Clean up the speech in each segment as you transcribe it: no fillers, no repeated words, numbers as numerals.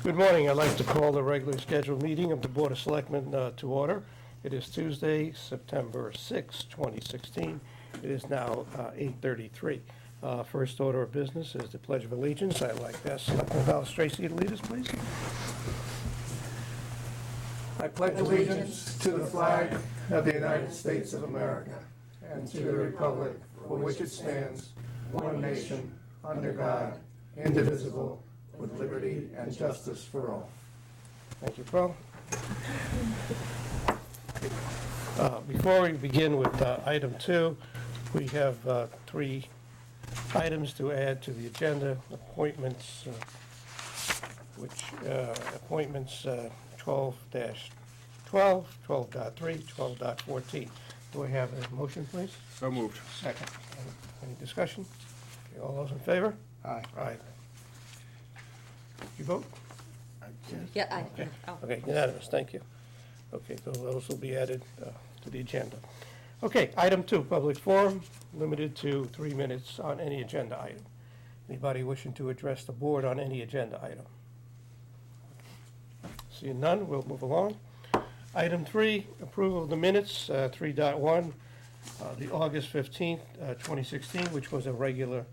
Good morning. I'd like to call the regularly scheduled meeting of the Board of Selectmen to order. It is Tuesday, September 6, 2016. It is now 8:33. First order of business is the Pledge of Allegiance. I'd like to ask Selectman Alice Tracy to lead us, please. I pledge allegiance to the flag of the United States of America and to the republic for which it stands, one nation, under God, indivisible, with liberty and justice for all. Thank you, Paul. Before we begin with item 2, we have 3 items to add to the agenda. Appointments, appointments 12-12, 12.3, 12.14. Do I have a motion, please? So moved. Second. Any discussion? Okay, all those in favor? Aye. Aye. You vote? Yeah, I, Okay. oh. Okay, unanimous, thank you. Okay, so those will be added to the agenda. Okay, item 2, public forum, limited to 3 minutes on any agenda item. Anybody wishing to address the board on any agenda item? Seeing none, we'll move along. Item 3, approval of the minutes, 3.1, the August 15th, 2016, which was a regular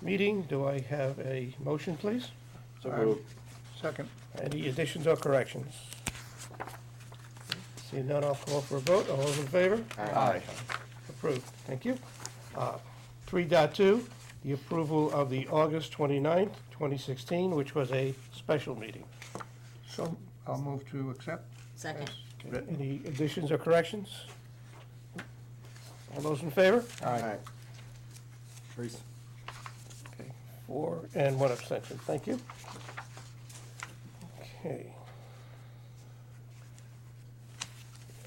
meeting. Do I have a motion, please? So moved. Second. Any additions or corrections? Seeing none, I'll call for a vote. All those in favor? Aye. Approved. Thank you. 3.2, the approval of the August 29th, 2016, which was a special meeting. So I'll move to accept. Second. Okay, any additions or corrections? All those in favor? Aye. Trace. Okay, 4 and 1 abstention. Thank you. Okay.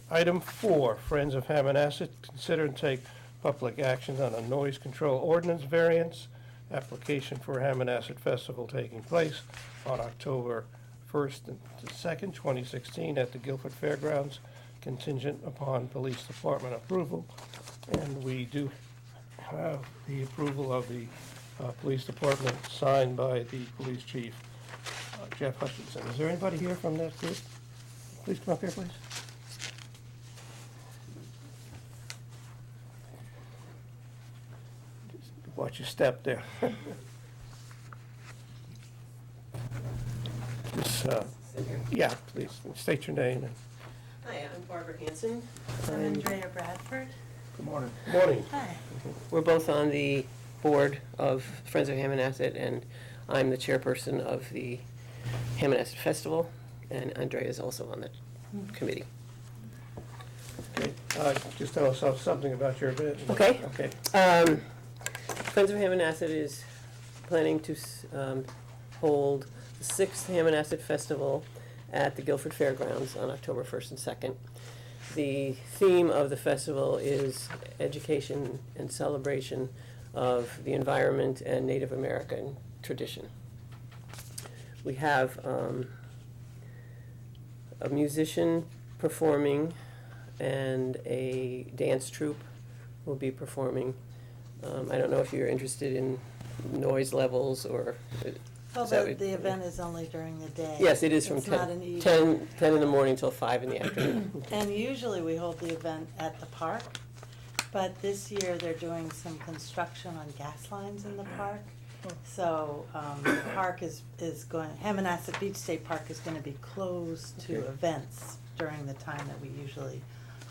Item 4, Friends of Hammonasset, consider and take public action on a noise control ordinance variance application for Hammonasset Festival taking place on October 1st and 2nd, 2016 at the Guilford Fairgrounds, contingent upon police department approval. And we do have the approval of the police department signed by the police chief, Jeff Hutchinson. Is there anybody here from that group? Please come up here, please. Just watch your step there. Just, yeah, please, state your name. And Hi, I'm Barbara Hanson. I'm Andrea Bradford. Good morning. morning. Hi. We're both on the board of Friends of Hammonasset, and I'm the chairperson of the Hammonasset Festival, and Andrea is also on the committee. Okay, just tell us something about your event. Okay. Okay. Friends of Hammonasset is planning to hold the 6th Hammonasset Festival at the Guilford Fairgrounds on October 1st and 2nd. The theme of the festival is education and celebration of the environment and Native American tradition. We have a musician performing and a dance troupe will be performing. I don't know if you're interested in noise levels or... Well, is that the what- event is only during the day. Yes, it is from It's not an 10 in the morning till 5 in the afternoon. And usually we hold the event at the park, but this year they're doing some construction on gas lines in the park. So the park is going, Hammonasset Beach State Park is going to be closed to Okay. events during the time that we usually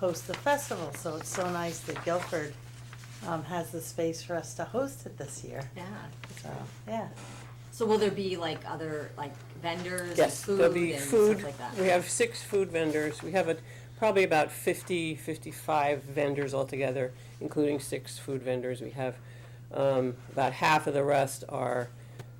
host the festival. So it's so nice that Guilford has the space for us to host it this year. Yeah. So, yeah. So will there be like other, like vendors, Yes, food there'll be and food. stuff like that? We have 6 food vendors. We have probably about 55 vendors altogether, including 6 food vendors. We have about half of the rest are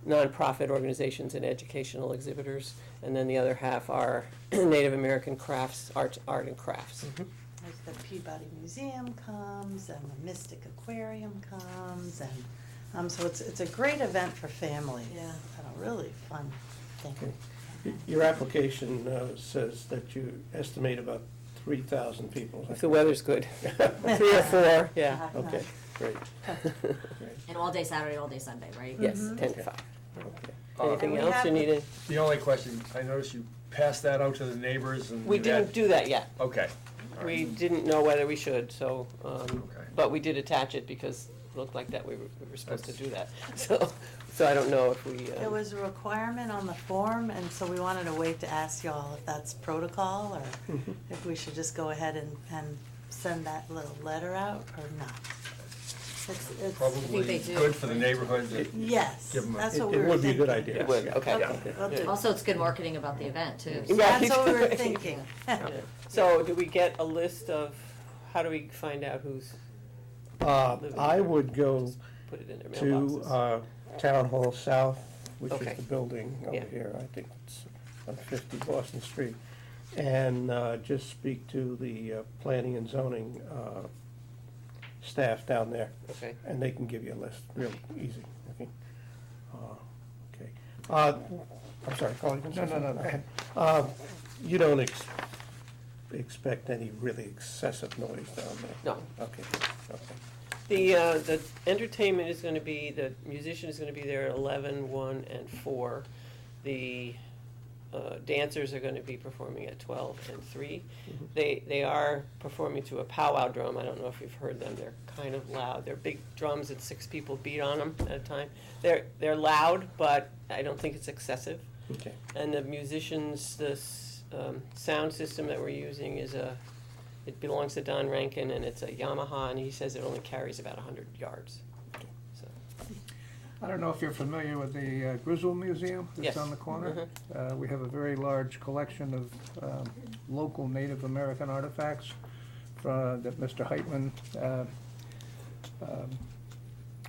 nonprofit organizations and educational exhibitors, and then the other half are Native American crafts, art and crafts. Like the Peabody Museum comes and the Mystic Aquarium comes and so it's a great event for families. Yeah. And a really fun thing. Okay. Your application says that you estimate about 3,000 people. If the weather's good. 3 or 4, yeah. Okay, great. Great. And all day Saturday, all day Sunday, right? Yes, Mhm. 10 to 5. Okay. Anything we else have you the- need? The only question, I noticed you passed that out to the neighbors and. We you didn't had- do that yet. Okay. We didn't know whether we should, so, Okay. but we did attach it because it looked like that we were supposed to do that. So I don't know if we, There was a requirement on the form, and so we wanted to wait to ask y'all if that's protocol, or if we should just go ahead and send that little letter out, or not. It's, Probably they do. good for the neighborhood to yes, give 'em a- that's It what we it were would be a thinking. good idea. it would, okay. Okay, we'll do. Also, it's good marketing about the event too. so- Right. That's what we were thinking. So do we get a list of, how do we find out who's I would go put it in their to mailboxes? Town Hall South, which Okay. is the building Yeah. over here. I think it's on 50 Boston Street. And just speak to the planning and zoning staff down there, Okay, and they can give you a list, real easy, okay? Okay. I'm sorry, Carl, you can say No, no, no, something? go ahead. You don't expect any really excessive noise down there? no. Okay, okay. The entertainment is gonna be, the musician is gonna be there at 11, 1, and 4. The dancers are gonna be performing at 12 and 3. They are performing to a powwow drum. I don't know if you've heard them. They're kind of loud. They're big drums that 6 people beat on them at a time. They're loud, but I don't think it's excessive. Okay. And the musicians, sound system that we're using is it belongs to Don Rankin, and it's a Yamaha, and he says it only carries about 100 yards. So, I don't know if you're familiar with the Grizzle Museum Yes. that's on the corner. We have a very large collection of local Native American artifacts that Mr. Heitman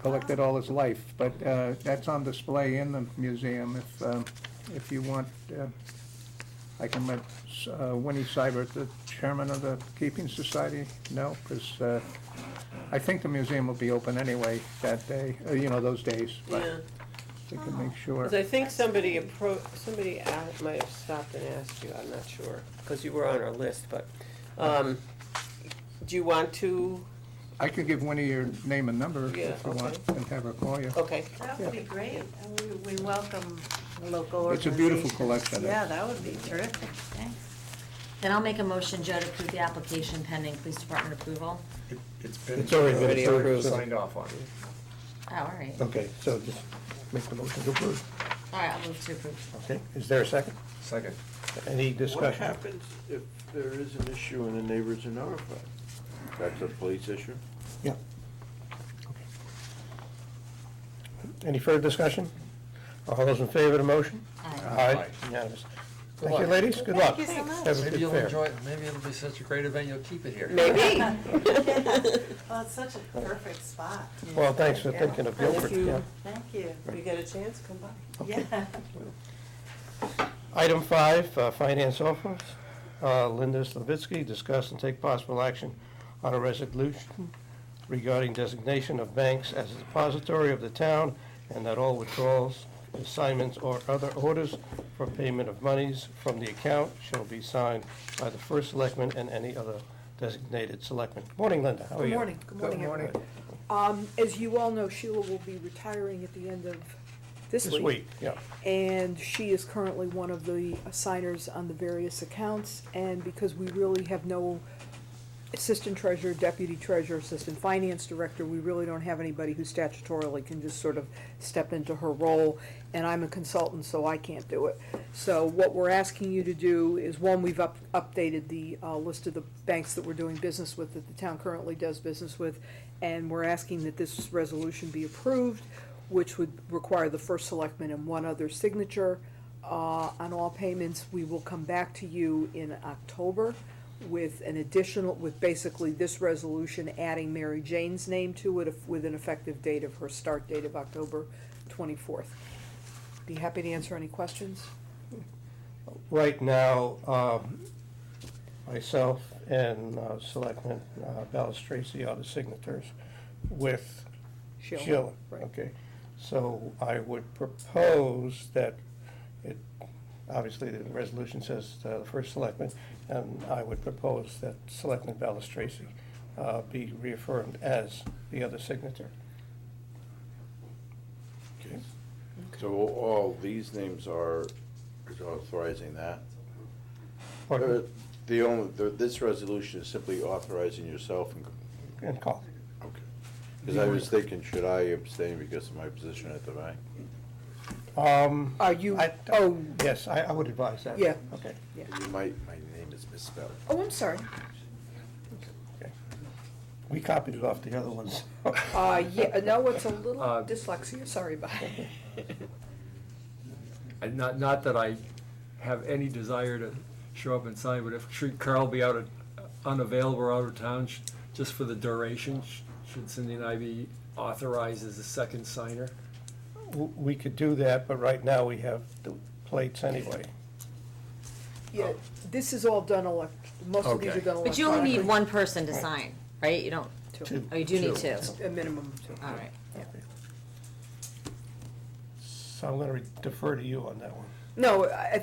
collected all his life. But that's on display in the museum. If you want, I can let Winnie Seibert, the chairman of the Keeping Society, know, because I think the museum will be open anyway that day, those days. But yeah. we can make sure. Because I think somebody might have stopped and asked you, I'm not sure, because you were on our list, but, do you want to, I could give Winnie your name and number Yeah, if you want, okay. and have her call you. okay, That would be great, and we welcome the local organizations. It's a beautiful collection. Yeah, that would be terrific, thanks. Then I'll make a motion, Joe, to approve the application pending police department approval. It's already been approved. Signed off on. Oh, all right. Okay, so just make the motion to approve. All right, I'll move to approve. Okay, is there a second? Second. Any What discussion? happens if there is an issue and the neighbors are notified? That's a police issue? Yeah. Any further discussion? All those in favor of the motion? Aye. Unanimous. Good Thank you, luck. ladies, good luck. Thank you so much. Have a Maybe good you'll fair. enjoy it, maybe it'll be such a great event, you'll keep it here. maybe. Well, it's such a perfect spot. Well, thanks for Yeah. thinking of And if Guilford, you- yeah. Thank you. If you get a chance, come by. Yeah. Item 5, Finance Office. Linda Slavitsky, discuss and take possible action on a resolution regarding designation of banks as a depository of the town, and that all withdrawals, assignments, or other orders for payment of monies from the account shall be signed by the first selectman and any other designated selectman. Good morning, Linda, how are you? Good morning, good morning, everyone. As you all know, Sheila will be retiring at the end of this week. Yeah. And she is currently one of the assigners on the various accounts, and because we really have no assistant treasurer, deputy treasurer, assistant finance director, we really don't have anybody who statutorily can just sort of step into her role, and I'm a consultant, so I can't do it. So what we're asking you to do is, one, we've updated the list of the banks that we're doing business with, that the town currently does business with, and we're asking that this resolution be approved, which would require the first selectman and one other signature on all payments. We will come back to you in October with with basically this resolution adding Mary Jane's name to it with an effective date of her start date of October 24th. Be happy to answer any questions. Right now, myself and Selectman Ballas Tracy are the signators with Sheila. Right. Okay, so I would propose that obviously the resolution says the first selectman, and I would propose that Selectman Ballas Tracy be reaffirmed as the other signature. Okay. So all these names are authorizing that? Pardon? This resolution is simply authorizing yourself and, And call. okay. Because I was thinking, should I abstain because of my position at the bank? Are you, oh, Yes, I would advise that. Yeah. Okay. My name is misspelled. oh, I'm sorry. Okay. We copied it off the other ones. Yeah, no, it's a little Uh, dyslexia, sorry about it. And not that I have any desire to show up and sign, but if, should Carl be unavailable or out of town, just for the duration, should Cindy and I be authorized as a second signer? We could do that, but right now we have the plates anyway. Yeah, this is all done most of these are Okay. done electronically. But you only need one person to sign, right? You don't, Two. oh, you do need two. A minimum of two. All right. So I'm gonna defer to you on that one. No, I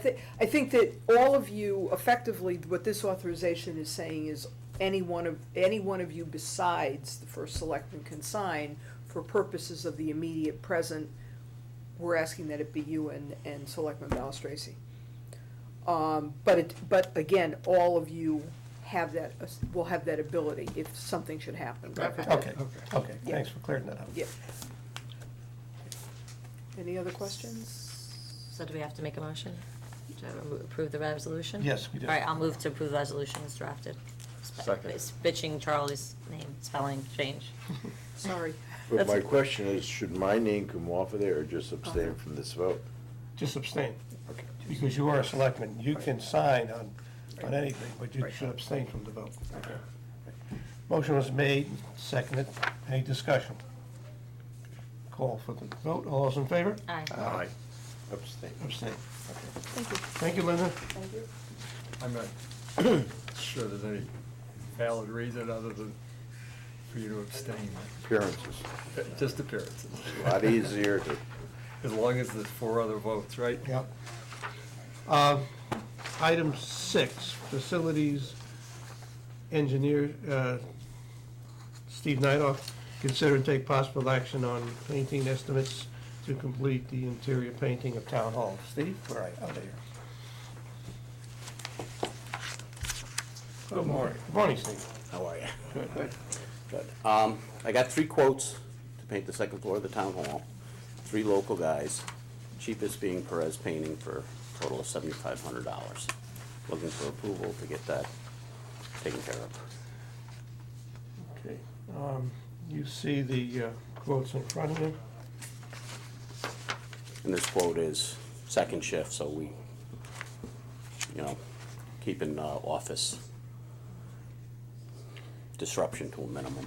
think that all of you, effectively, what this authorization is saying is any one of you besides the first selectman can sign for purposes of the immediate present. We're asking that it be you and Selectman Balistraci. But again, all of you will have that ability if something should happen. Okay, okay, Yeah. thanks for clearing that up. Yeah. Any other questions? So do we have to make a motion to approve the resolution? Yes, we do. All right, I'll move to approve the resolution as drafted. Second. It's bitching Charlie's name, spelling change. Sorry. But That's my it. question is, should my name come off of there or just abstain from this vote? Just abstain, Okay. because you are a selectman. You can sign on anything, but you should abstain from the vote. Motion was made, seconded. Any discussion? Call for the vote. All those in favor? Aye. Aye. Abstain. Abstain. Thank you. Thank you, Linda. Thank you. I'm not sure there's any valid reason other than for you to abstain. Appearances. Just appearances. A lot easier to, As long as there's 4 other votes, right? Yep. Item 6, facilities engineer, Steve Nightoff, consider and take possible action on painting estimates to complete the interior painting of Town Hall. Steve, where are you? Oh, there you are. Good morning. Good morning, Steve. How are you? Good. Good. I got 3 quotes to paint the second floor of the town hall. 3 local guys, cheapest being Perez Painting for a total of $7,500. Looking for approval to get that taken care of. Okay. You see the quotes in front of you? And this quote is second shift, so we, keeping office disruption to a minimum.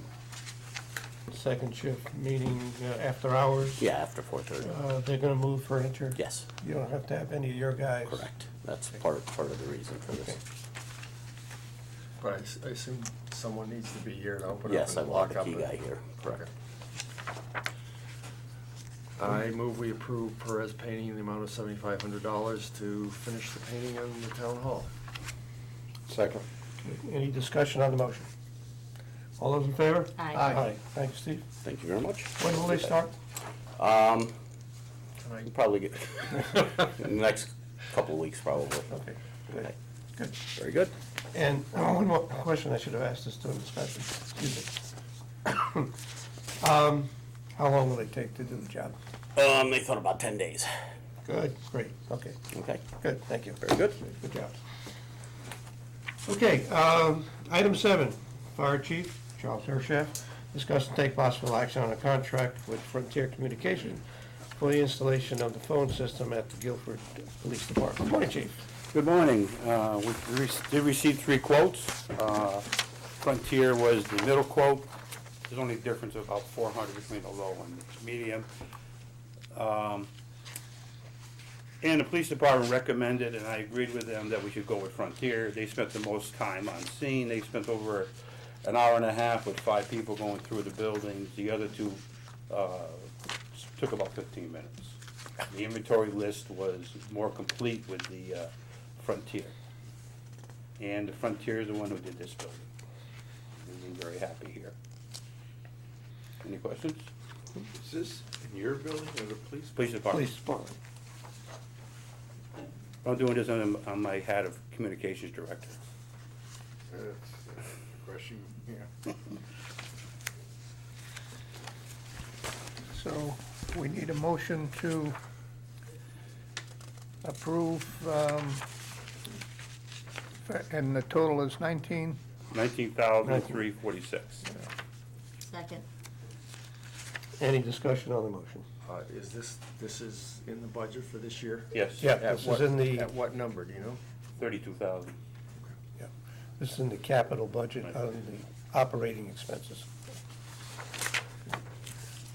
Second shift, meaning after hours? Yeah, after 4:30. They're gonna move furniture? Yes, You don't have to have any of your guys? correct. That's part of the reason for this. Okay. But I assume someone needs to be here to open up Yes, I and want lock the up. key guy here, correct. I move we approve Perez Painting in the amount of $7,500 to finish the painting on the town hall. second. Any discussion on the motion? All those in favor? Aye. Aye. Thank you, Steve. Thank you very much. When will they start? Can I- We'll probably get, in the next couple of weeks, probably. Okay, good, good. Very good. And one more question I should have asked this during discussion, excuse me. How long will it take to do the job? They thought about 10 days. Good, great, okay, Okay, good, thank you. very good. Good job. Okay, item 7, Fire Chief Charles Hershaft, discuss and take possible action on a contract with Frontier Communication for the installation of the phone system at the Guilford Police Department. Good morning, Chief. Good morning. We did receive 3 quotes. Frontier was the middle quote. There's only a difference of about 400 between the low and the medium. And the police department recommended, and I agreed with them, that we should go with Frontier. They spent the most time on scene. They spent over an hour and a half with 5 people going through the buildings. The other 2 took about 15 minutes. The inventory list was more complete with the Frontier. And the Frontier is the one who did this building. We're very happy here. Any questions? Is this in your building or the police? Police department. Police department. I'm doing this on my hat of communications director. That's a question, yeah. So we need a motion to approve, and the total is 19? 19,346. Second. Any discussion on the motion? Is this is in the budget for this year? Yes. Yeah, At this is what- in the, At what number, do you know? 32,000. this is in the capital budget on the operating expenses.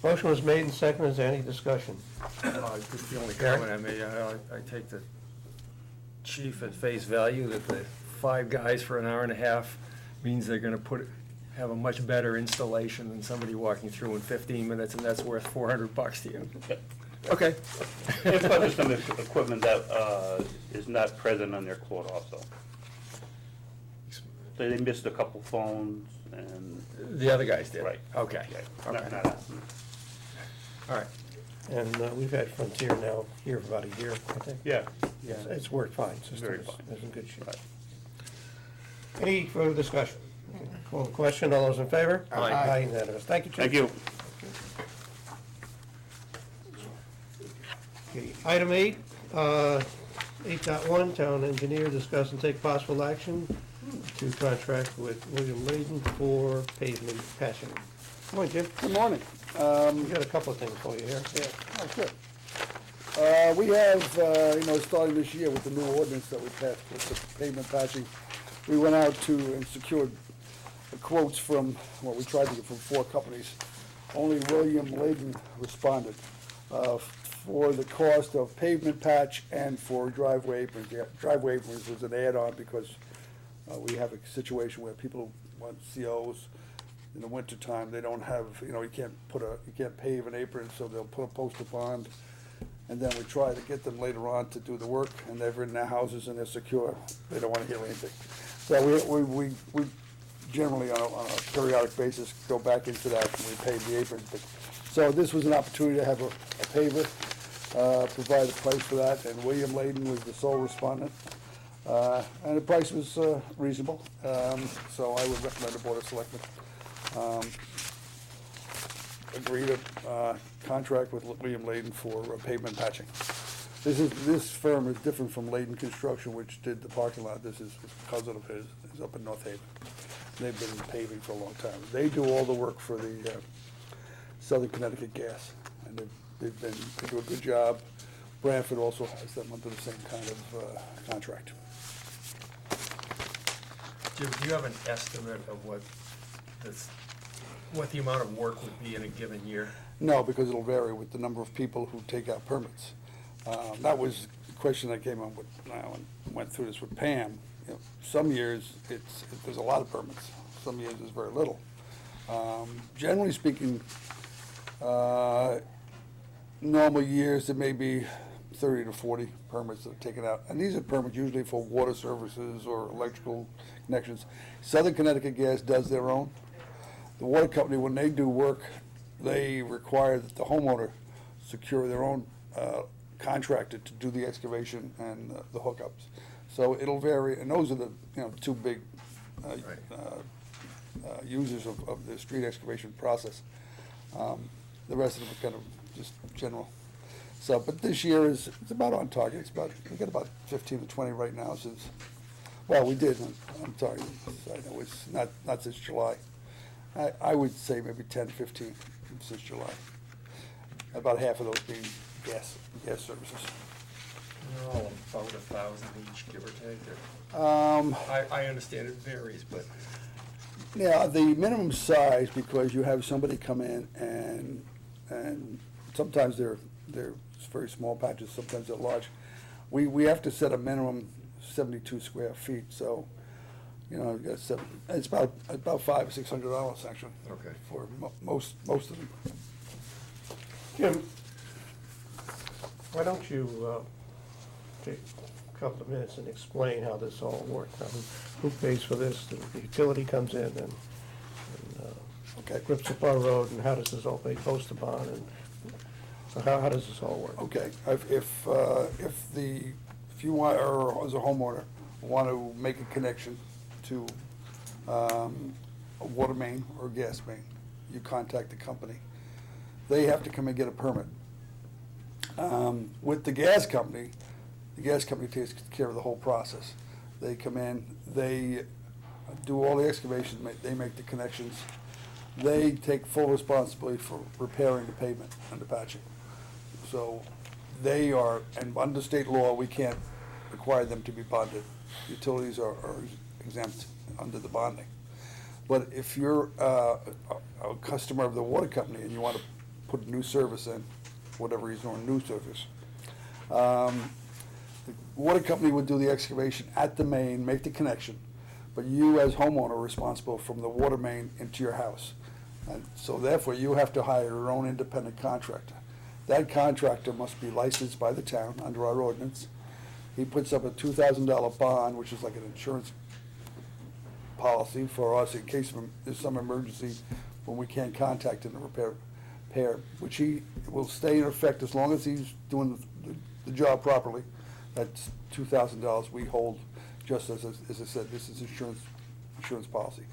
Motion was made and seconded. Is there any discussion? Just the only Gary? comment I made, I take the chief at face value that the 5 guys for an hour and a half means they're gonna have a much better installation than somebody walking through in 15 minutes, and that's worth $400 to you. Okay. It's probably some equipment that is not present on their quote also. They missed a couple phones and, The other guys did? right. Okay, Yeah, okay, not us. all right. And we've had Frontier now here for about a year, I think. Yeah. It's worked fine. System Very is- fine. is in good shape. Right. Any further discussion? Call the question. All those in favor? Aye. Unanimous. Thank you, Chief. Thank you. Okay, Item 8, 8.1, town engineer, discuss and take possible action to contract with William Layden for pavement patching. Come on, Jim. Good morning. We got a couple of things for you here. Oh, good. We have, starting this year with the new ordinance that we passed with the pavement patching, we went out to and secured quotes from, well, we tried to get from 4 companies. Only William Layden responded for the cost of pavement patch and for driveway aprons. Yeah, driveway aprons was an add-on because we have a situation where people want COs in the wintertime. They don't have, you can't pave an apron, so they'll put a poster bond. And then we try to get them later on to do the work, and they're in their houses and they're secure. They don't want to hear anything. So we generally on a periodic basis go back into that and we pave the aprons. So this was an opportunity to have a paver, provide a price for that, and William Layden was the sole respondent. And the price was reasonable, so I would recommend the Board of Selectmen agree to contract with William Layden for pavement patching. This firm is different from Layden Construction, which did the parking lot. This is a cousin of his, is up in North Haven. They've been paving for a long time. They do all the work for the Southern Connecticut Gas, and they do a good job. Branford also has them under the same kind of contract. Jim, do you have an estimate of what the amount of work would be in a given year? No, because it'll vary with the number of people who take out permits. That was the question that came up with, now, and went through this with Pam. Some years, there's a lot of permits. Some years, there's very little. Generally speaking, normal years, there may be 30 to 40 permits that are taken out. And these are permits usually for water services or electrical connections. Southern Connecticut Gas does their own. The water company, when they do work, they require that the homeowner secure their own contractor to do the excavation and the hookups. So it'll vary, and those are the 2 big users of the street excavation process. The rest of them are kind of just general. So, but this year it's about on target. We got about 15 to 20 right now since, well, we did on target. I know it's not since July. I would say maybe 10 to 15 since July. About half of those being gas services. They're all about 1,000 each, give or take. I understand it varies, but Yeah, the minimum size, because you have somebody come in and sometimes they're very small patches, sometimes they're large. We have to set a minimum 72 square feet, so, it's about $500 or $600 actually. Okay. For most of them. Jim, why don't you take a couple of minutes and explain how this all works? Who pays for this? The utility comes in and Okay. Gripsapar Road, and how does this all pay post a bond, and so how does this all work? Okay, if you want, or as a homeowner, want to make a connection to a water main or gas main, you contact the company. They have to come and get a permit. With the gas company takes care of the whole process. They come in, they do all the excavation, they make the connections. They take full responsibility for repairing the pavement and the patching. So they are, and under state law, we can't require them to be bonded. Utilities are exempt under the bonding. But if you're a customer of the water company and you want to put a new service in, for whatever reason, or a new service, the water company would do the excavation at the main, make the connection, but you as homeowner are responsible from the water main into your house. And so therefore, you have to hire your own independent contractor. That contractor must be licensed by the town under our ordinance. He puts up a $2,000 bond, which is like an insurance policy for us in case there's some emergency when we can't contact him to repair, which he will stay in effect as long as he's doing the job properly. That's $2,000 we hold, just as I said, this is insurance policy.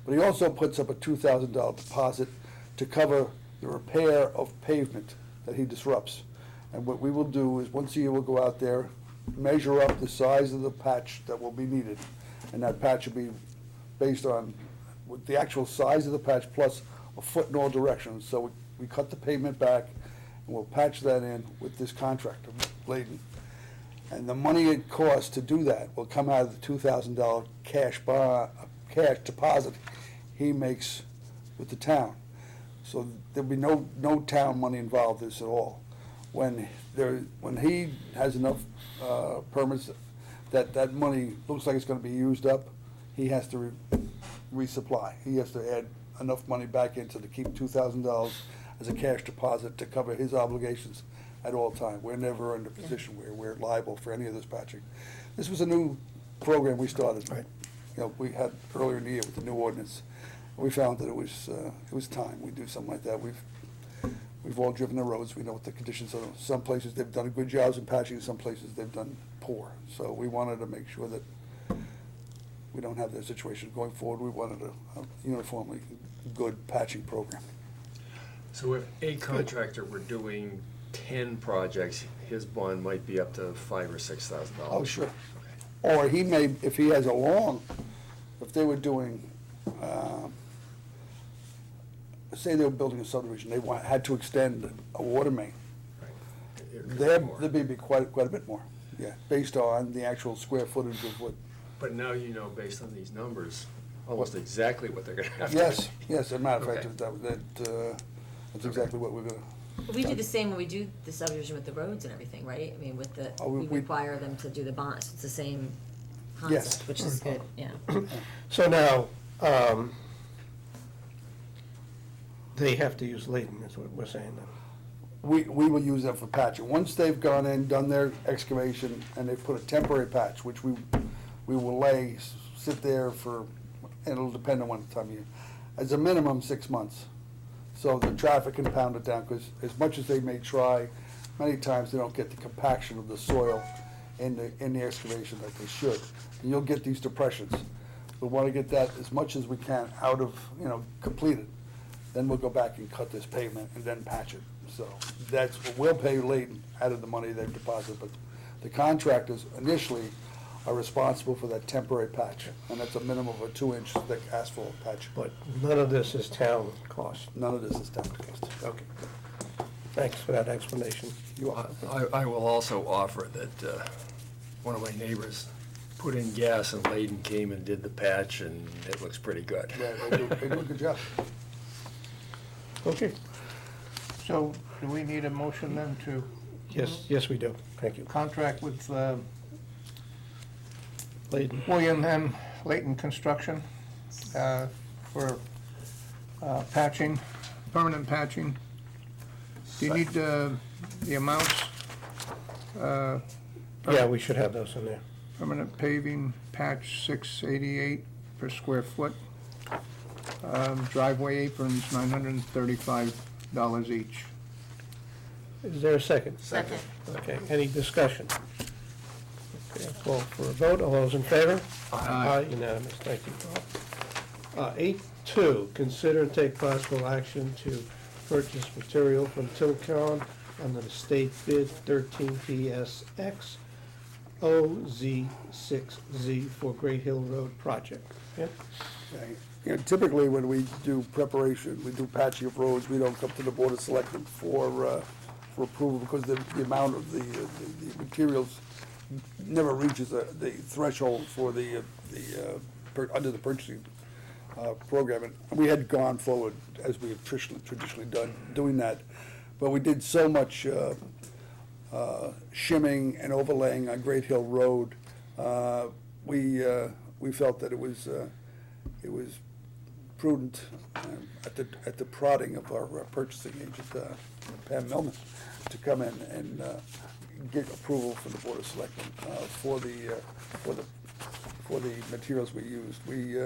But he also puts up a $2,000 deposit to cover the repair of pavement that he disrupts. And what we will do is once a year we'll go out there, measure up the size of the patch that will be needed. And that patch will be based on with the actual size of the patch plus a foot in all directions. So we cut the pavement back and we'll patch that in with this contractor, Layden. And the money it costs to do that will come out of the $2,000 cash deposit he makes with the town. So there'll be no town money involved in this at all. When he has enough permits that money looks like it's going to be used up, he has to resupply. He has to add enough money back into to keep $2,000 as a cash deposit to cover his obligations at all time. We're never in a position where we're liable for any of this patching. This was a new program we started. Right. We had earlier in the year with the new ordinance. We found that it was time we do something like that. We've all driven the roads. We know what the conditions are. Some places they've done a good job in patching. Some places they've done poor. So we wanted to make sure that we don't have that situation going forward. We wanted a uniformly good patching program. So if a contractor were doing 10 projects, his bond might be up to $5,000 or $6,000. Oh, sure. Or he may, if he has if they were doing, say they were building a subdivision, they had to extend a water main, there'd be quite a bit more, yeah, based on the actual square footage of what. But now you know, based on these numbers, almost exactly what they're gonna have to. Yes, as a matter of fact, Okay. that's exactly what we're gonna. We do the same when we do the subdivision with the roads and everything, right? I mean, with the, Oh, we we- require them to do the bonds, it's the same Yes. concept, which is good, yeah. So now, they have to use Layton, is what we're saying then. We will use that for patching. Once they've gone in, done their excavation, and they've put a temporary patch, which we will sit there for, and it'll depend on what time of year, as a minimum 6 months. So the traffic can pound it down, because as much as they may try, many times they don't get the compaction of the soil in the excavation that they should. And you'll get these depressions. We want to get that as much as we can out of, completed. Then we'll go back and cut this pavement and then patch it. So that's what we'll pay Layton out of the money they've deposited, but the contractors initially are responsible for that temporary patch, and that's a minimum of a 2-inch thick asphalt patch. But none of this is town cost. None of this is town cost. Okay. Thanks for that explanation. You are. I will also offer that one of my neighbors put in gas and Layden came and did the patch, and it looks pretty good. Yeah, they do a good job. Okay. So do we need a motion then to Yes, we do. Thank you. contract with Layton. William M. Layton Construction for patching, permanent patching? Do you need the amounts? Yeah, we should have those in there. Permanent paving, patch $688 per square foot. Driveway aprons, $935 each. Is there a second? Second. Okay, any discussion? Okay, I'll call for a vote. All those in favor? Aye. Unanimous, thank you, Paul. 8.2, consider and take possible action to purchase material from Tilcon under the state bid 13 PSX OZ6Z for Great Hill Road project. Yeah? Okay. You know, typically, when we do preparation, we do patching of roads, we don't come to the Board of Selectmen for approval, because the amount of the materials never reaches the threshold for under the purchasing program. And we had gone forward, as we have traditionally done, doing that. But we did so much shimming and overlaying on Great Hill Road, we felt that it was prudent, at the prodding of our purchasing agent, Pam Millman, to come in and get approval from the Board of Selectmen for the materials we used. We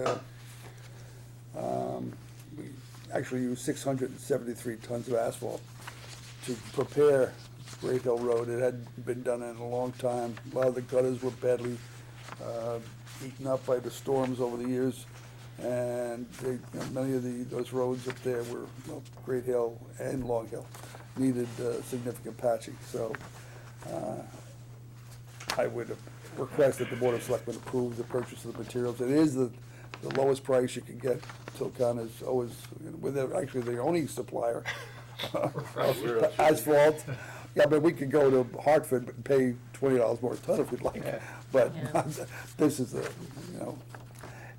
actually used 673 tons of asphalt to prepare Great Hill Road. It hadn't been done in a long time. A lot of the gutters were badly eaten up by the storms over the years, and many of those roads up there were, Great Hill and Long Hill, needed significant patching. So I would request that the Board of Selectmen approve the purchase of the materials. It is the lowest price you can get. Tilcon is always, actually the only supplier of asphalt. Yeah, but we could go to Hartford and pay $20 more a ton if we'd like. Yeah. But Yeah. this is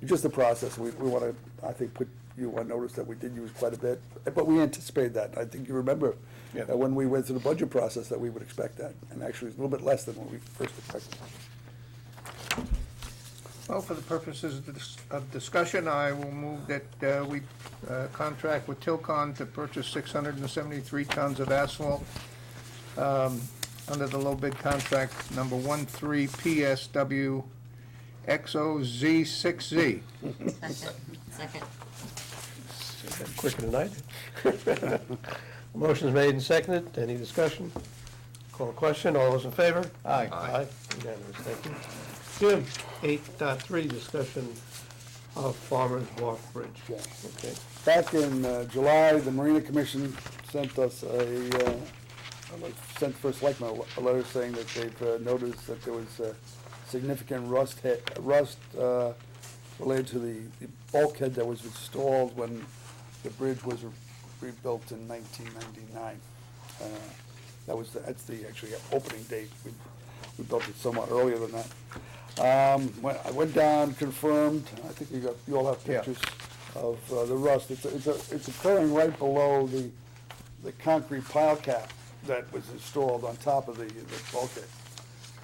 just the process. We want to, I think, put you on notice that we did use quite a bit, but we anticipated that. I think you remember Yeah. that when we went through the budget process that we would expect that, and actually it's a little bit less than what we first expected. Well, for the purposes of discussion, I will move that we contract with Tilcon to purchase 673 tons of asphalt under the low bid contract number 13 PSW XOZ6Z. Second. Quicker than I did. Motion's made and seconded. Any discussion? Call a question. All those in favor? Aye. Aye. Unanimous. Thank you. Jim, 8.3, discussion of Farmers Wharf Bridge. Yeah. Okay. Back in July, the Marina Commission sent us sent First Selectmen a letter saying that they've noticed that there was significant rust related to the bulkhead that was installed when the bridge was rebuilt in 1999. That's the actually opening date. We built it somewhat earlier than that. When I went down, confirmed. I think you all have pictures of the rust. It's occurring right below the concrete pile cap that was installed on top of the bulkhead.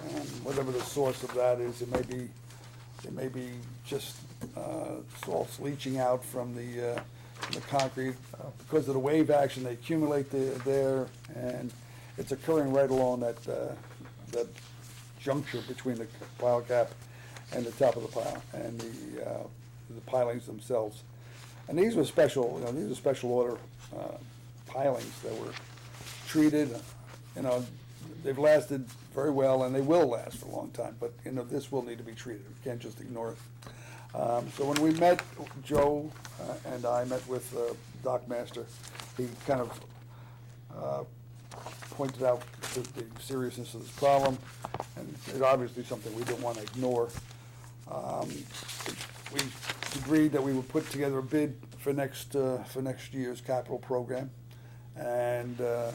And whatever the source of that is, it may be just salts leaching out from the concrete. Because of the wave action, they accumulate there, and it's occurring right along that juncture between the pile cap and the top of the pile and the pilings themselves. And these were special order pilings that were treated. They've lasted very well, and they will last for a long time. But this will need to be treated. We can't just ignore it. So when we met, Joe and I met with Doc Master, he kind of pointed out the seriousness of this problem, and it's obviously something we don't want to ignore. We agreed that we would put together a bid for next year's capital program, and the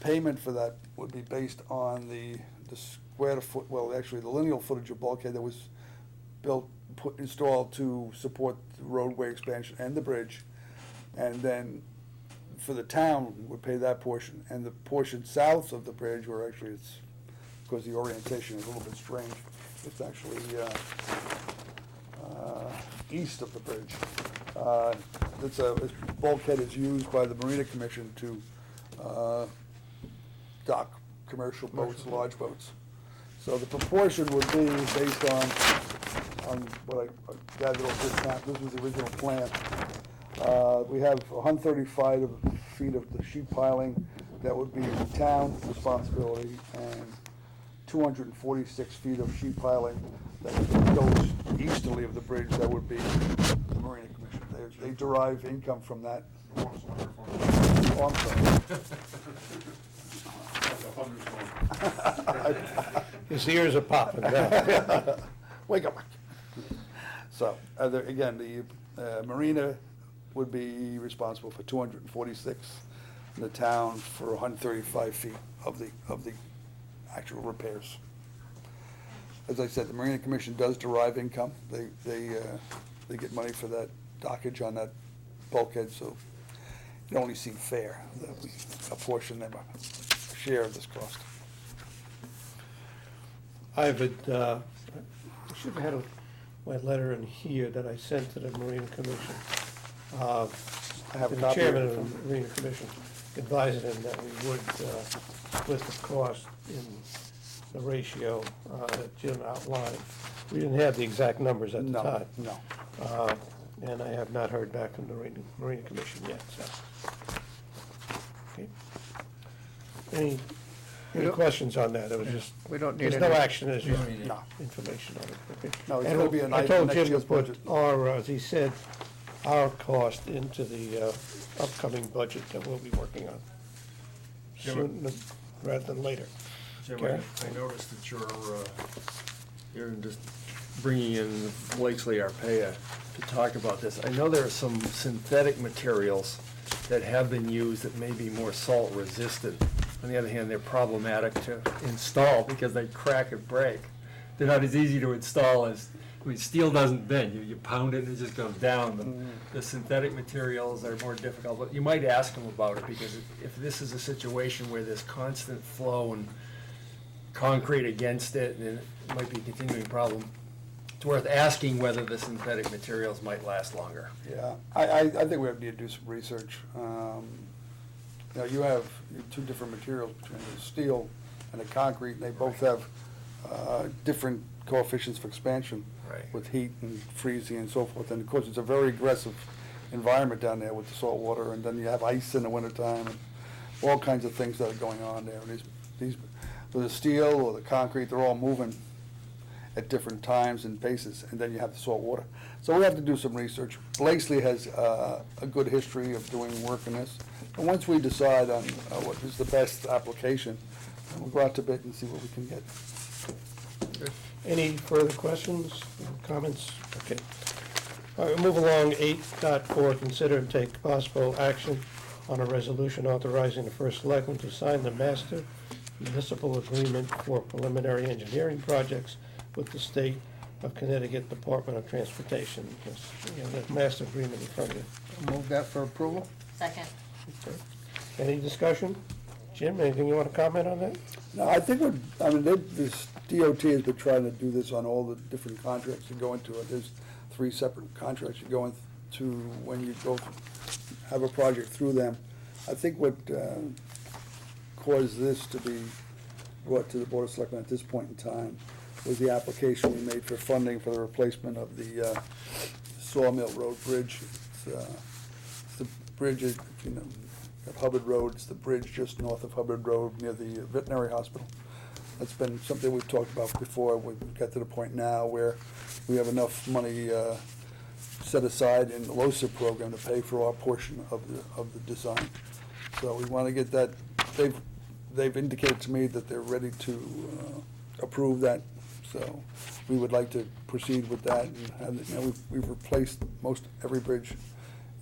payment for that would be based on the square foot, well, actually the lineal footage of bulkhead that was installed to support the roadway expansion and the bridge, and then for the town would pay that portion, and the portion south of the bridge, where actually it's, because the orientation is a little bit strange, it's actually east of the bridge. This bulkhead is used by the Marina Commission to dock commercial boats, large boats. So the proportion would be based on what I gathered off this map. This was the original plan. We have 135 feet of the sheet piling that would be the town responsibility, and 246 feet of sheet piling that goes easterly of the bridge, that would be the Marina Commission. They derive income from that. Oh, I'm sorry. His ears are popping now. Wake up. So, again, the Marina would be responsible for 246, and the town for 135 feet of the actual repairs. As I said, the Marina Commission does derive income. They get money for that dockage on that bulkhead, so it only seemed fair that we apportion them a share of this cost. I should have had my letter in here that I sent to the Marine Commission. I have a The copy chairman of it of from- the Marine Commission advising him that we would split the cost in the ratio that Jim outlined. We didn't have the exact numbers at the No, time. no. And I have not heard back from the Marine Commission yet, so. Okay. Any don't- questions on that? It was just, We don't need there's no any, action, there's just No. information on it. Okay. No, it's And gonna be an I item told next Jim to year's put budget. our, as he said, our cost into the upcoming budget that we'll be working on sooner rather than later. Jim, Karen? I noticed that you're just bringing in Blakesley Arpaia to talk about this. I know there are some synthetic materials that have been used that may be more salt resistant. On the other hand, they're problematic to install because they crack and break. They're not as easy to install as, I mean, steel doesn't bend. You pound it and it just goes down. The synthetic materials are more difficult, but you might ask them about it, because if this is a situation where there's constant flow and concrete against it, and it might be a continuing problem, it's worth asking whether the synthetic materials might last longer. Yeah, I think we need to do some research. You have two different materials between the steel and the concrete, and they both have different coefficients of expansion. Right. With heat and freezing and so forth, and of course, it's a very aggressive environment down there with the salt water, and then you have ice in the wintertime, and all kinds of things that are going on there. And these, with the steel or the concrete, they're all moving at different times and paces, and then you have the salt water. So we have to do some research. Blakesley has a good history of doing work in this, and once we decide on what is the best application, then we'll go out to bid and see what we can get. Any further questions, comments? Okay. All right, we'll move along. 8.4, consider and take possible action on a resolution authorizing the first selectman to sign the master municipal agreement for preliminary engineering projects with the State of Connecticut Department of Transportation. Yes, you have that master agreement in front of you. move that for approval? Second. Okay. Any discussion? Jim, anything you want to comment on that? No, I think this DOT has been trying to do this on all the different contracts you go into it. There's 3 separate contracts you go into when you go have a project through them. I think what caused this to be brought to the Board of Selectmen at this point in time was the application we made for funding for the replacement of the Sawmill Road Bridge. It's the bridge, at Hubbard Road. It's the bridge just north of Hubbard Road near the veterinary hospital. That's been something we've talked about before. We've got to the point now where we have enough money set aside in the LoSiP program to pay for our portion of the design. So we want to get that. They've indicated to me that they're ready to approve that. So we would like to proceed with that. And have, we've replaced most every bridge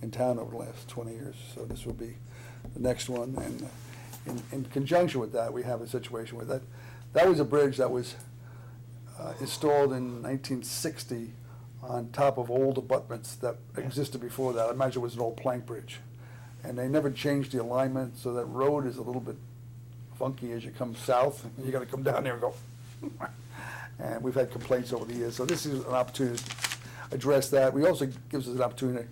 in town over the last 20 years. So this will be the next one. And in conjunction with that, we have a situation where that was a bridge that was installed in 1960 on top of old abutments that existed before that. I imagine it was an old plank bridge. And they never changed the alignment, so that road is a little bit funky as you come south. You gotta come down there and go. And we've had complaints over the years, so this is an opportunity to address that. We also gives us an opportunity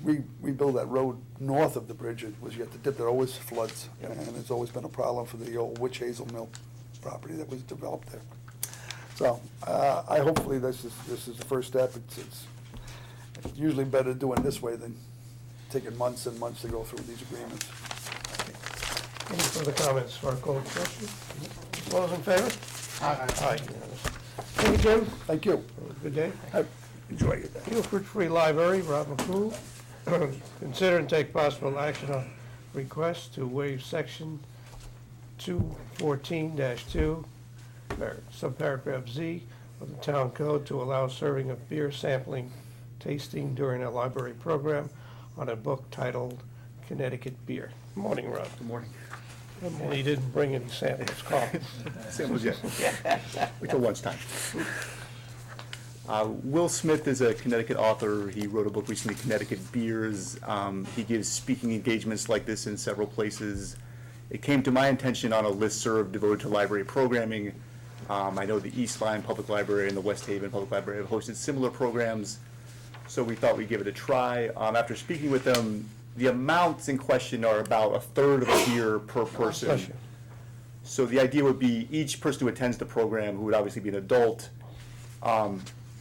to rebuild that road north of the bridge. It was you have to dip, there always floods, and it's always been a problem for the old witch hazel mill. property that was developed there. So, hopefully this is the first step. It's usually better doing it this way than taking months and months to go through these agreements. Any further comments for our call question? All those in favor? Aye. Thank you, Jim. Thank you. Good day. Enjoy your day. Guilford Free Library, Rob McCool. Consider and take possible action on request to waive section 214-2, subparagraph Z of the town code to allow serving of beer sampling tasting during a library program on a book titled Connecticut Beer. Morning, Rob. Good morning. And he didn't bring any samples, Carl. Samples yet. Until lunchtime. Will Smith is a Connecticut author. He wrote a book recently, Connecticut Beers. He gives speaking engagements like this in several places. It came to my attention on a listserv devoted to library programming. I know the East Lyme Public Library and the West Haven Public Library have hosted similar programs, so we thought we'd give it a try. After speaking with them, the amounts in question are about a third of a beer per person. Bless you. So the idea would be each person who attends the program, who would obviously be an adult,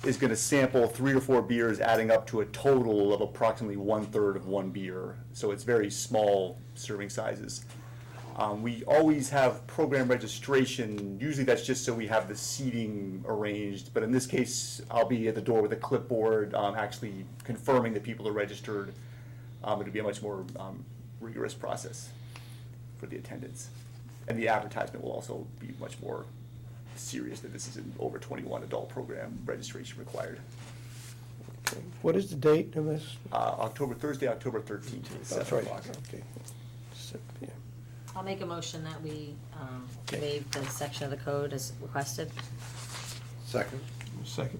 is going to sample 3 or 4 beers, adding up to a total of approximately 1/3 of one beer. So it's very small serving sizes. We always have program registration. Usually that's just so we have the seating arranged. But in this case, I'll be at the door with a clipboard, actually confirming that people are registered. It'll be a much more rigorous process for the attendance. And the advertisement will also be much more serious, that this is an over 21 adult program, registration required. What is the date of this? Thursday, October 13th. That's 7 right. o'clock. Okay. Yeah. I'll make a motion that we Okay. waive the section of the code as requested. Second. Second.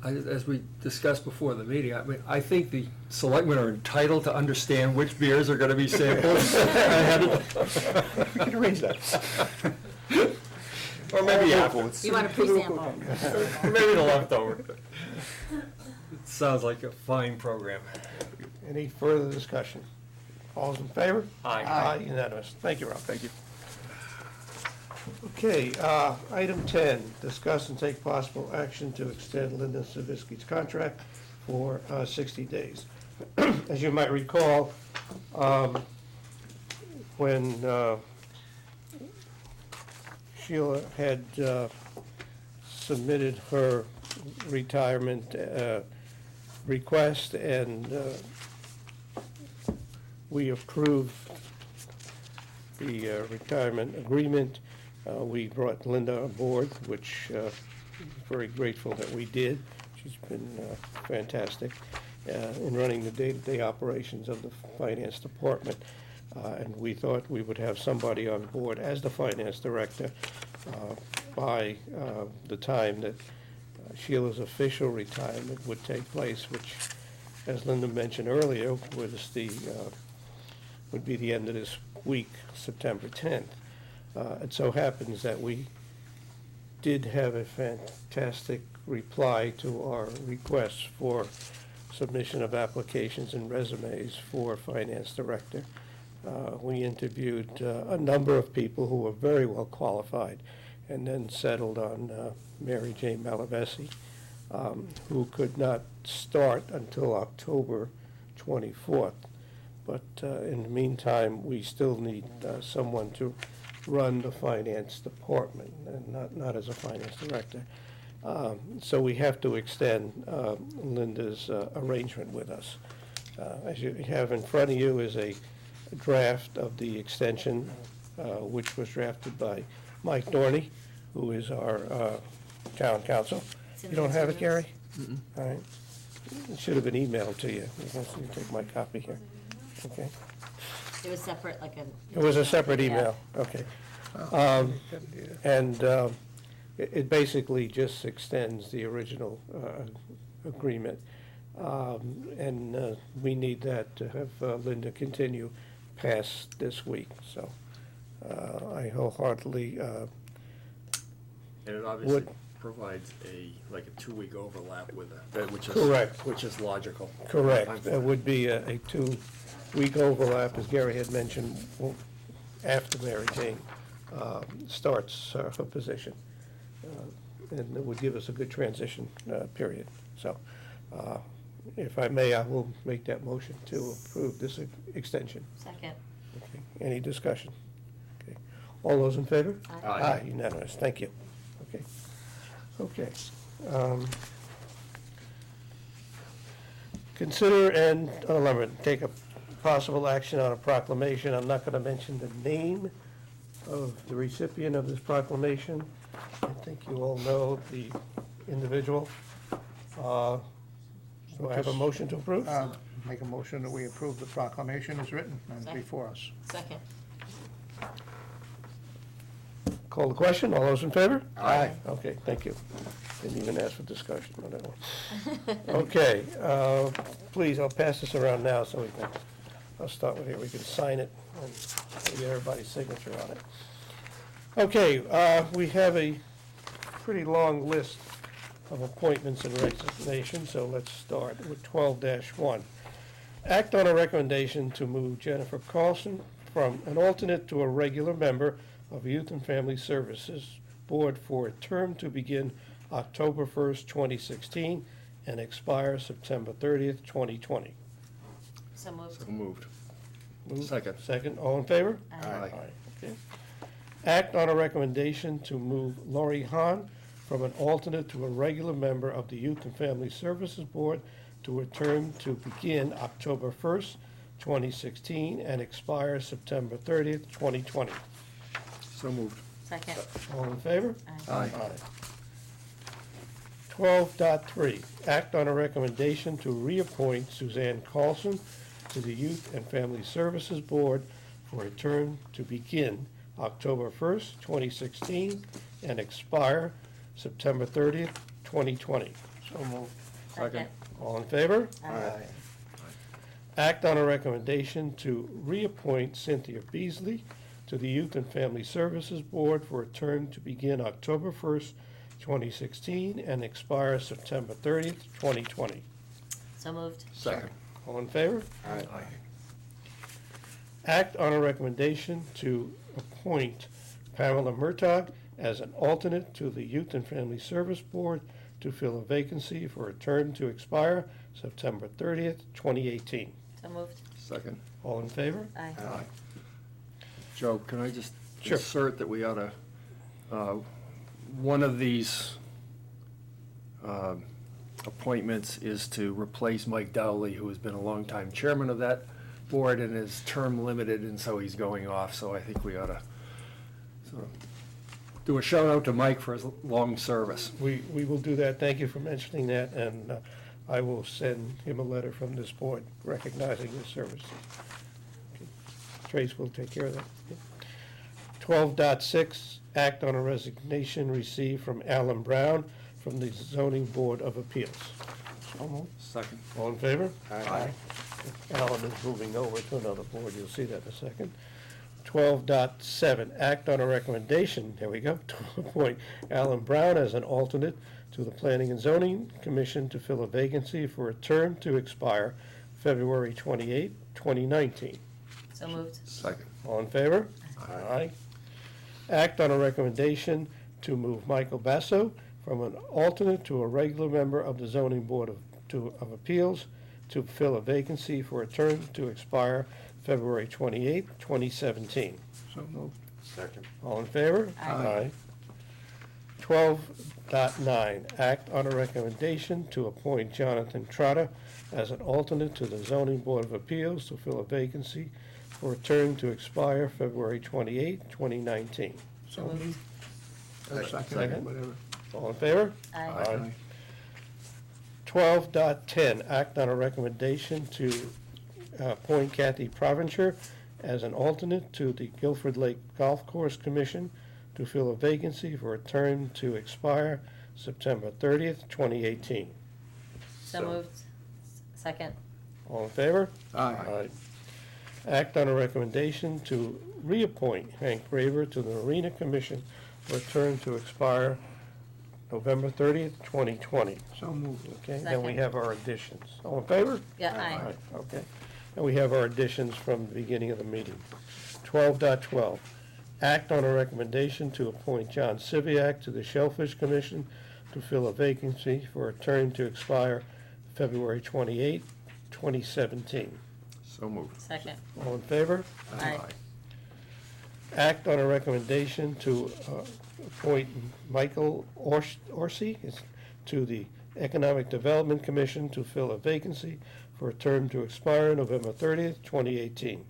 As we discussed before the meeting, I mean, I think the selectmen are entitled to understand which beers are gonna be sampled ahead of. We can arrange that. Or maybe afterwards. You want a pre-sample? Or maybe the leftover. It sounds like a fine program. Any further discussion? All's in favor? Aye. Aye, unanimous. Thank you, Rob. Thank you. Okay, item 10, discuss and take possible action to extend Linda Savisky's contract for 60 days. As you might recall, when Sheila had submitted her retirement request and we approved the retirement agreement, we brought Linda on board, which very grateful that we did. She's been fantastic in running the day-to-day operations of the finance department. And we thought we would have somebody on board as the finance director by the time that Sheila's official retirement would take place, which, as Linda mentioned earlier, would be the end of this week, September 10th. It so happens that we did have a fantastic reply to our request for submission of applications and resumes for finance director. We interviewed a number of people who were very well qualified and then settled on Mary Jane Malavesi, who could not start until October 24th. But in the meantime, we still need someone to run the finance department, and not as a finance director. So we have to extend Linda's arrangement with us. As you have in front of you is a draft of the extension, which was drafted by Mike Dorney, who is our town council. You don't have it, Gary? All right. It should have been emailed to you. You can take my copy here. Okay. It was separate, like a. It was a separate email, okay. And it basically just extends the original agreement. And we need that to have Linda continue past this week, so I wholeheartedly And it obviously provides like a 2-week overlap with that, which is. Correct. Which is logical. correct. It would be a 2-week overlap, as Gary had mentioned, after Mary Jane starts her position. And it would give us a good transition period. So if I may, I will make that motion to approve this extension. Second. Okay. Any discussion? Okay. All those in favor? Aye. Unanimous, thank you. Okay. Okay. Consider and, 11, take a possible action on a proclamation. I'm not gonna mention the name of the recipient of this proclamation. I think you all know the individual. Do I have a motion to approve? Make a motion that we approve the proclamation as written and Second. before us. Second. Call the question, all those in favor? Aye. Okay, thank you. Didn't even ask for discussion on that one. Okay, please, I'll pass this around now so we can, I'll start with here, we can sign it and get everybody's signature on it. Okay, we have a pretty long list of appointments and resignations, so let's start with 12-1. Act on a recommendation to move Jennifer Carlson from an alternate to a regular member of Youth and Family Services Board for a term to begin October 1st, 2016, and expire September 30th, 2020. So moved. So moved. Moved. Second. Second, all in favor? Aye. Okay. Act on a recommendation to move Lori Hahn from an alternate to a regular member of the Youth and Family Services Board to a term to begin October 1st, 2016, and expire September 30th, 2020. So moved. Second. All in favor? Aye. 12.3, act on a recommendation to reappoint Suzanne Carlson to the Youth and Family Services Board for a term to begin October 1st, 2016, and expire September 30th, 2020. So moved. Second. All in favor? Aye. Act on a recommendation to reappoint Cynthia Beasley to the Youth and Family Services Board for a term to begin October 1st, 2016, and expire September 30th, 2020. So moved. Second. All in favor? Aye. Act on a recommendation to appoint Pamela Murtaugh as an alternate to the Youth and Family Service Board to fill a vacancy for a term to expire September 30th, 2018. So moved. Second. All in favor? Aye. Joe, can I just Sure. insert that we ought to, one of these appointments is to replace Mike Dowley, who has been a longtime chairman of that board and is term limited, and so he's going off. So I think we ought to sort of do a shout out to Mike for his long service. We will do that. Thank you for mentioning that, and I will send him a letter from this board recognizing his service. Okay. Trace will take care of that. 12.6, act on a resignation received from Alan Brown from the Zoning Board of Appeals. Second. All in favor? Aye. Alan is moving over to another board, you'll see that in a second. 12.7, act on a recommendation, here we go, to appoint Alan Brown as an alternate to the Planning and Zoning Commission to fill a vacancy for a term to expire February 28, 2019. So moved. Second. All in favor? Aye. Act on a recommendation to move Michael Basso from an alternate to a regular member of the Zoning Board of Appeals to fill a vacancy for a term to expire February 28, 2017. So moved. Second. All in favor? Aye. 12.9, act on a recommendation to appoint Jonathan Trotter as an alternate to the Zoning Board of Appeals to fill a vacancy for a term to expire February 28, 2019. So moved. Second. Whatever. All in favor? Aye. 12.10, act on a recommendation to appoint Kathy Provencher as an alternate to the Guilford Lake Golf Course Commission to fill a vacancy for a term to expire September 30th, 2018. So moved. Second. All in favor? Aye. Act on a recommendation to reappoint Hank Graver to the Marina Commission for a term to expire November 30th, 2020. So moved. Okay, then we Second. have our additions. All in favor? Yeah, aye. Okay. And we have our additions from the beginning of the meeting. 12.12, Act on a recommendation to appoint John Siviak to the Shellfish Commission to fill a vacancy for a term to expire February 28, 2017. So moved. Second. All in favor? Aye. Act on a recommendation to appoint Michael Orsi to the Economic Development Commission to fill a vacancy for a term to expire November 30th, 2018.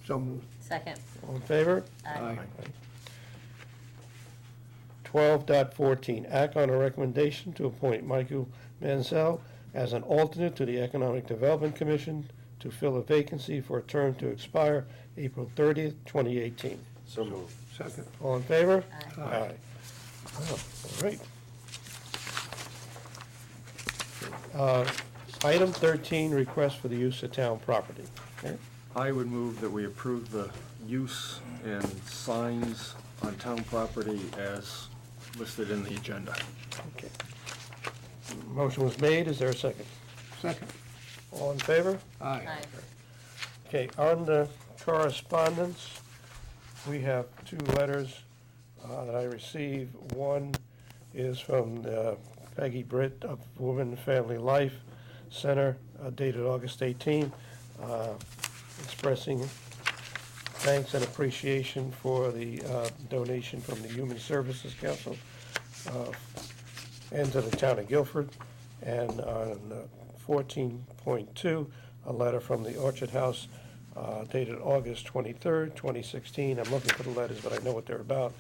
So moved. Second. All in favor? Aye. 12.14, act on a recommendation to appoint Michael Mansell as an alternate to the Economic Development Commission to fill a vacancy for a term to expire April 30th, 2018. So moved. Second. All in favor? Aye. Oh, all right. Item 13, request for the use of town property. Okay. I would move that we approve the use and signs on town property as listed in the agenda. Okay. Motion was made, is there a second? Second. All in favor? Aye. Aye. Okay, on the correspondence, we have two letters that I received. One is from Peggy Britt of Women and Family Life Center, dated August 18, expressing thanks and appreciation for the donation from the Human Services Council and to the town of Guilford. And on 14.2, a letter from the Orchard House dated August 23rd, 2016. I'm looking for the letters, but I know what they're about.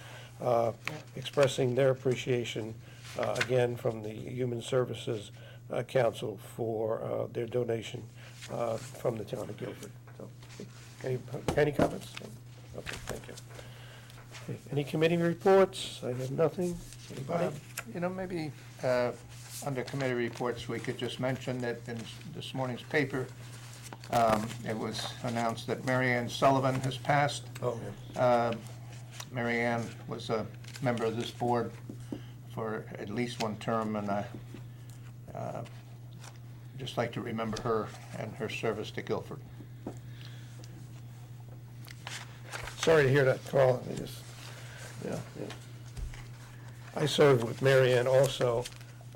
Expressing their appreciation, again, from the Human Services Council for their donation from the town of Guilford. So, any comments? Okay, thank you. Okay, any committee reports? I have nothing. Anybody? Maybe under committee reports, we could just mention that in this morning's paper, it was announced that Mary Ann Sullivan has passed. Oh, yeah. Mary Ann was a member of this board for at least one term, and I just like to remember her and her service to Guilford. Sorry to hear that, Carl. Yeah. I served with Mary Ann also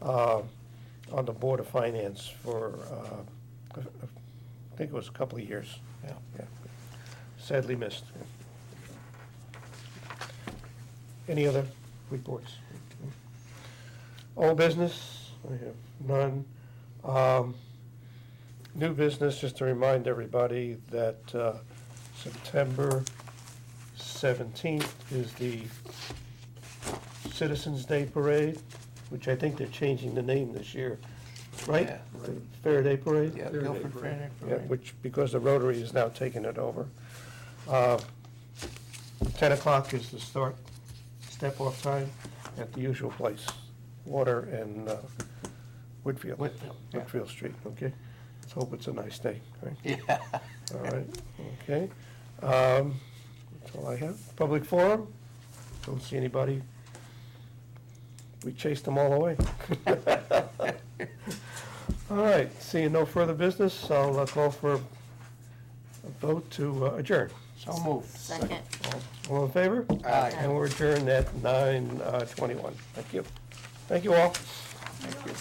on the Board of Finance for, I think it was a couple of years. Yeah. Sadly missed. Any other reports? Old business? I have none. New business, just to remind everybody that September 17th is the Citizens Day Parade, which I think they're changing the name this year, right? Yeah. Fair Day Parade? Yeah, Fair Day Guilford Parade. Fair Day Yeah, Parade. which, because the Rotary is now taking it over. 10 o'clock is the step-off time at the usual place, Water and Whitfield. Whitfield, yeah. Whitfield Street, okay? Let's hope it's a nice day, right? Yeah. All right, okay. That's all I have. Public forum? Don't see anybody. We chased them all away. All right, seeing no further business, I'll call for a vote to adjourn. So moved. Second. All in favor? Aye. And we're adjourned at 9:21. Thank you. Thank you all. Thank you.